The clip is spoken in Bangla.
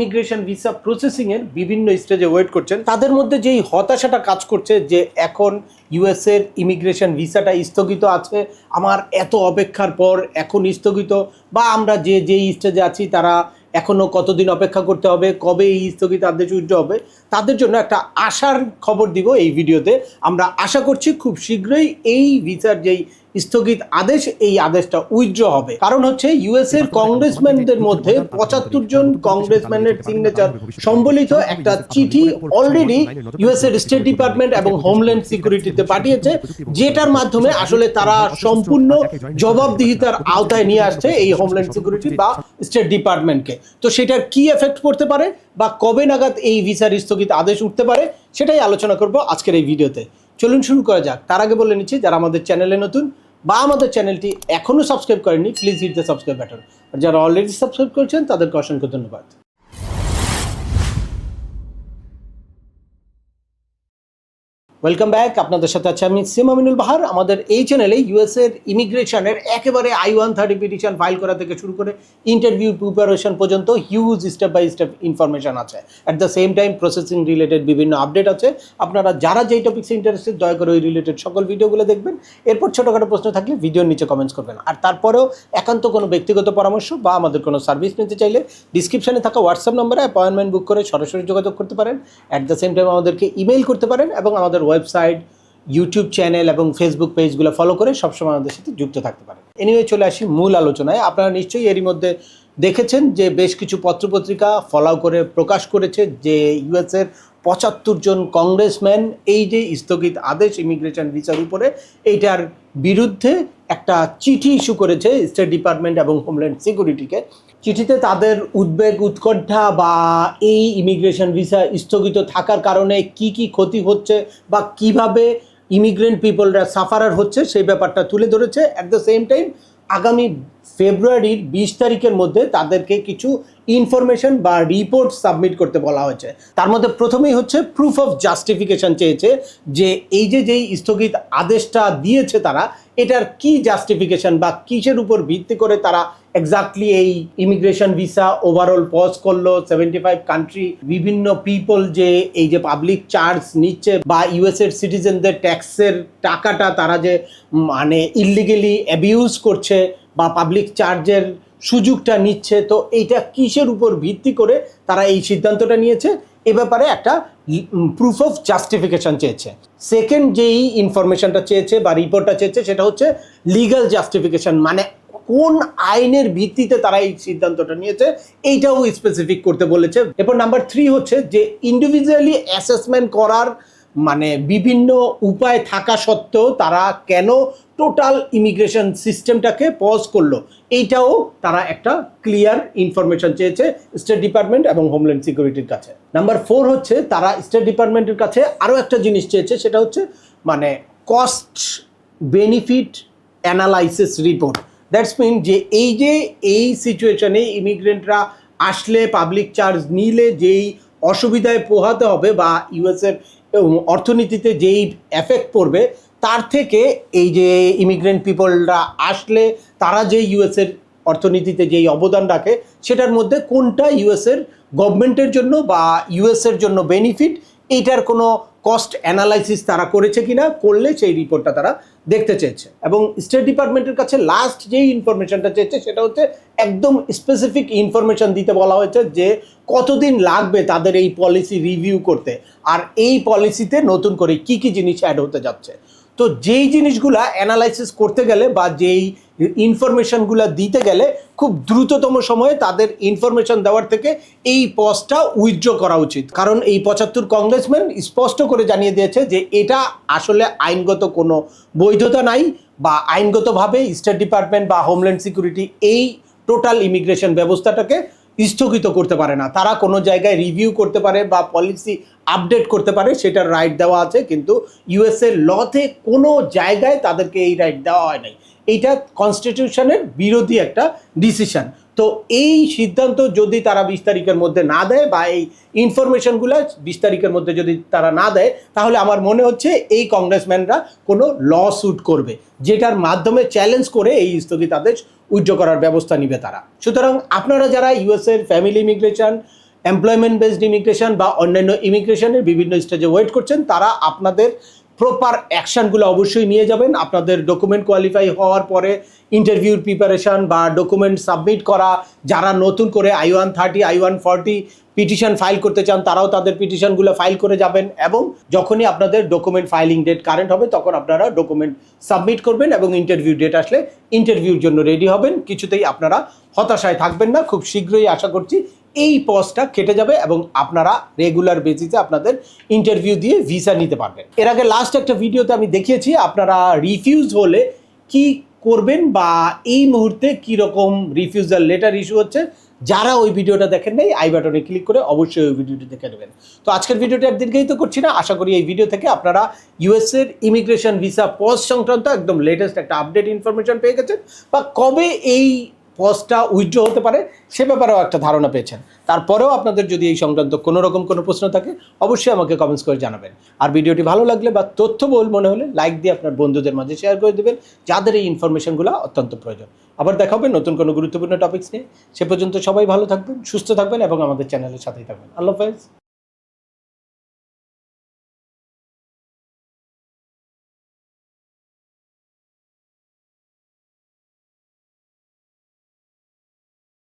ইমিগ্রেশন ভিসা প্রসেসিং এর বিভিন্ন স্টেজে ওয়েট করছেন, তাদের মধ্যে যেই হতাশাটা কাজ করছে যে এখন ইউএস এর ইমিগ্রেশন ভিসাটা স্থগিত আছে, আমার এত অপেক্ষার পর এখন স্থগিত, বা আমরা যেই স্টেজে আছি তারা এখনো কতদিন অপেক্ষা করতে হবে, কবে এই স্থগিত আদেশ উইথড্র হবে, তাদের জন্য একটা আশার খবর দিব এই ভিডিওতে। আমরা আশা করছি খুব শীঘ্রই এই ভিসার যেই স্থগিত আদেশ, এই আদেশটা উইথড্র হবে। কারণ হচ্ছে ইউএস এর কংগ্রেসম্যানদের মধ্যে 75 জন কংগ্রেসম্যানের সিগনেচার সম্বলিত একটা চিঠি অলরেডি ইউএস এর স্টেট ডিপার্টমেন্ট এবং হোমল্যান্ড সিকিউরিটিতে পাঠিয়েছে, যেটার মাধ্যমে আসলে তারা সম্পূর্ণ জবাবদিহিতার আওতায় নিয়ে আসছে এই হোমল্যান্ড সিকিউরিটি বা স্টেট ডিপার্টমেন্টকে। তো সেটার কি এফেক্ট পড়তে পারে বা কবে নাগাদ এই ভিসার স্থগিত আদেশ উঠতে পারে, সেটাই আলোচনা করব আজকের এই ভিডিওতে। চলুন শুরু করা যাক। তার আগে বলে নিচ্ছি, যারা আমাদের চ্যানেলে নতুন বা আমাদের চ্যানেলটি এখনো সাবস্ক্রাইব করেননি, please hit the subscribe button. আর যারা অলরেডি সাবস্ক্রাইব করেছেন তাদেরকে অসংখ্য ধন্যবাদ। Welcome back. আপনাদের সাথে আছে আমি সিম আমিনুল বাহার। আমাদের এই চ্যানেলে ইউএস এর ইমিগ্রেশনের একেবারে I-130 পিটিশন ফাইল করা থেকে শুরু করে ইন্টারভিউ প্রিপারেশন পর্যন্ত huge step by step information আছে। At the same time processing related বিভিন্ন আপডেট আছে। আপনারা যারা যেই টপিক্সে ইন্টারেস্টেড, দয়া করে ওই রিলেটেড সকল ভিডিওগুলো দেখবেন। এরপর ছোটোখাটো প্রশ্ন থাকলে ভিডিওর নিচে কমেন্টস করবেন। আর তারপরেও একান্ত কোনো ব্যক্তিগত পরামর্শ বা আমাদের কোনো সার্ভিস নিতে চাইলে ডিসক্রিপশনে থাকা হোয়াটসঅ্যাপ নম্বরে অ্যাপয়েন্টমেন্ট বুক করে সরাসরি যোগাযোগ করতে পারেন। অ্যাট দ্য সেম টাইম আমাদেরকে ইমেইল করতে পারেন এবং আমাদের ওয়েবসাইট, ইউটিউব চ্যানেল এবং ফেসবুক পেজগুলো ফলো করে সবসময় আমাদের সাথে যুক্ত থাকতে পারেন। এনিওয়ে, চলে আসি মূল আলোচনায়। আপনারা নিশ্চয়ই এরই মধ্যে দেখেছেন যে বেশ কিছু পত্রপত্রিকা ফলো করে প্রকাশ করেছে যে ইউএসের 75 জন কংগ্রেসম্যান এই যে স্থগিত আদেশ ইমিগ্রেশন ভিসার উপরে, এইটার বিরুদ্ধে একটা চিঠি ইস্যু করেছে স্টেট ডিপার্টমেন্ট এবং হোমল্যান্ড সিকিউরিটিকে। চিঠিতে তাদের উদ্বেগ, উৎকণ্ঠা বা এই ইমিগ্রেশন ভিসা স্থগিত থাকার কারণে কি কি ক্ষতি হচ্ছে বা কিভাবে ইমিগ্রেন্ট পিপলরা সাফারার হচ্ছে সেই ব্যাপারটা তুলে ধরেছে। অ্যাট দ্য সেম টাইম আগামী ফেব্রুয়ারির 20 তারিখের মধ্যে তাদেরকে কিছু ইনফরমেশন বা রিপোর্ট সাবমিট করতে বলা হয়েছে। তার মধ্যে প্রথমেই হচ্ছে প্রুফ অফ জাস্টিফিকেশন চেয়েছে, যে এই যেই স্থগিত আদেশটা দিয়েছে তারা, এটার কি জাস্টিফিকেশন বা কিসের উপর ভিত্তি করে তারা এক্স্যাক্টলি এই ইমিগ্রেশন ভিসা ওভারঅল পজ করলো। 75 কান্ট্রি, বিভিন্ন পিপল যে এই যে পাবলিক চার্জ নিচ্ছে বা ইউএসের সিটিজেনদের ট্যাক্সের টাকাটা তারা যে মানে ইললিগেলি অ্যাবিউজ করছে বা পাবলিক চার্জের সুযোগটা নিচ্ছে, তো এইটা কিসের উপর ভিত্তি করে তারা এই সিদ্ধান্তটা নিয়েছে, এ ব্যাপারে একটা প্রুফ অফ জাস্টিফিকেশন চেয়েছে। সেকেন্ড যেই ইনফরমেশনটা চেয়েছে বা রিপোর্টটা চেয়েছে সেটা হচ্ছে লিগ্যাল জাস্টিফিকেশন, মানে কোন আইনের ভিত্তিতে তারা এই সিদ্ধান্তটা নিয়েছে এইটাও স্পেসিফিক করতে বলেছে। এরপর নাম্বার 3 হচ্ছে যে ইন্ডিভিজুয়ালি অ্যাসেসমেন্ট করার মানে বিভিন্ন উপায় থাকা সত্ত্বেও তারা কেন টোটাল ইমিগ্রেশন সিস্টেমটাকে পজ করলো, এইটাও তারা একটা ক্লিয়ার ইনফরমেশন চেয়েছে স্টেট ডিপার্টমেন্ট এবং হোমল্যান্ড সিকিউরিটির কাছে। নাম্বার 4 হচ্ছে তারা স্টেট ডিপার্টমেন্টের কাছে আরও একটা জিনিস চেয়েছে, সেটা হচ্ছে মানে cost benefit analysis report. That's mean যে এই সিচুয়েশনে ইমিগ্রেন্টরা আসলে পাবলিক চার্জ নিলে যেই অসুবিধায় পোহাতে হবে বা ইউএসের অর্থনীতিতে যেই এফেক্ট পড়বে, তার থেকে এই যে ইমিগ্রেন্ট পিপলরা আসলে তারা যে ইউএসের অর্থনীতিতে যেই অবদান রাখে, সেটার মধ্যে কোনটা ইউএসের গভর্নমেন্টের জন্য বা ইউএসের জন্য বেনিফিট, এইটার কোনো কস্ট অ্যানালাইসিস তারা করেছে কিনা, করলে সেই রিপোর্টটা তারা দেখতে চেয়েছে। এবং স্টেট ডিপার্টমেন্টের কাছে লাস্ট যেই ইনফরমেশনটা চেয়েছে সেটা হচ্ছে একদম স্পেসিফিক ইনফরমেশন দিতে বলা হয়েছে যে কতদিন লাগবে তাদের এই পলিসি রিভিউ করতে, আর এই পলিসিতে নতুন করে কি কি জিনিস অ্যাড হতে যাচ্ছে। তো যেই জিনিসগুলা অ্যানালাইসিস করতে গেলে বা যেই ইনফরমেশনগুলো দিতে গেলে খুব দ্রুততম সময়ে তাদের ইনফরমেশন দেওয়ার থেকে এই পজটা উইথড্র করা উচিত। কারণ এই 75 কংগ্রেসম্যান স্পষ্ট করে জানিয়ে দিয়েছে যে এটা আসলে আইনগত কোনো বৈধতা নাই বা আইনগতভাবে স্টেট ডিপার্টমেন্ট বা হোমল্যান্ড সিকিউরিটি এই টোটাল ইমিগ্রেশন ব্যবস্থাটাকে স্থগিত করতে পারে না। তারা কোনো জায়গায় রিভিউ করতে পারে বা পলিসি আপডেট করতে পারে, সেটার রাইট দেওয়া আছে, কিন্তু ইউএসএ লতে কোনো জায়গায় তাদেরকে এই রাইট দেওয়া হয় নাই। এইটা কনস্টিটিউশনের বিরোধী একটা ডিসিশন। তো এই সিদ্ধান্ত যদি তারা 20 তারিখের মধ্যে না দেয় বা এই ইনফরমেশনগুলো 20 তারিখের মধ্যে যদি তারা না দেয়, তাহলে আমার মনে হচ্ছে এই কংগ্রেসম্যানরা কোনো ল স্যুট করবে, যেটার মাধ্যমে চ্যালেঞ্জ করে এই স্থগিতাদেশ উইথড্র করার ব্যবস্থা নিবে তারা। সুতরাং আপনারা যারা ইউএসএর family immigration employment based immigration বা অন্যান্য ইমিগ্রেশনের বিভিন্ন স্টেজে ওয়েট করছেন, তারা আপনাদের প্রপার অ্যাকশনগুলো অবশ্যই নিয়ে যাবেন। আপনাদের ডকুমেন্ট কোয়ালিফাই হওয়ার পরে ইন্টারভিউর প্রিপারেশন বা ডকুমেন্ট সাবমিট করা, যারা নতুন করে I-130 I-140 পিটিশন ফাইল করতে চান তারাও তাদের পিটিশনগুলো ফাইল করে যাবেন, এবং যখনই আপনাদের ডকুমেন্ট ফাইলিং ডেট কারেন্ট হবে তখন আপনারা ডকুমেন্ট সাবমিট করবেন এবং ইন্টারভিউ ডেট আসলে ইন্টারভিউর জন্য রেডি হবেন। কিছুতেই আপনারা হতাশায় থাকবেন না, খুব শীঘ্রই আশা করছি এই পজটা কেটে যাবে এবং আপনারা রেগুলার বেসিসে আপনাদের ইন্টারভিউ দিয়ে ভিসা নিতে পারবেন। এর আগে লাস্ট একটা ভিডিওতে আমি দেখিয়েছি আপনারা রিফিউজ হলে কি করবেন বা এই মুহূর্তে কীরকম রিফিউজাল লেটার ইস্যু হচ্ছে। যারা ওই ভিডিওটা দেখেন নাই, আই বাটনে ক্লিক করে অবশ্যই ওই ভিডিওটি দেখে নেবেন। তো আজকের ভিডিওটি আর দীর্ঘায়িত করছি না, আশা করি এই ভিডিও থেকে আপনারা ইউএসএর ইমিগ্রেশন ভিসা পজ সংক্রান্ত একদম লেটেস্ট একটা আপডেট ইনফরমেশন পেয়ে গেছেন, বা কবে এই পজটা উইথড্র হতে পারে সে ব্যাপারেও একটা ধারণা পেয়েছেন। তারপরেও আপনাদের যদি এই সংক্রান্ত কোনো রকম কোনো প্রশ্ন থাকে অবশ্যই আমাকে কমেন্টস করে জানাবেন। আর ভিডিওটি ভালো লাগলে বা তথ্যবহুল মনে হলে লাইক দিয়ে আপনার বন্ধুদের মাঝে শেয়ার করে দেবেন যাদের এই ইনফরমেশনগুলো অত্যন্ত প্রয়োজন। আবার দেখা হবে নতুন কোনো গুরুত্বপূর্ণ টপিকস নিয়ে। সে পর্যন্ত সবাই ভালো থাকবেন, সুস্থ থাকবেন এবং আমাদের চ্যানেলের সাথেই থাকবেন। আল্লাহ হাফেজ।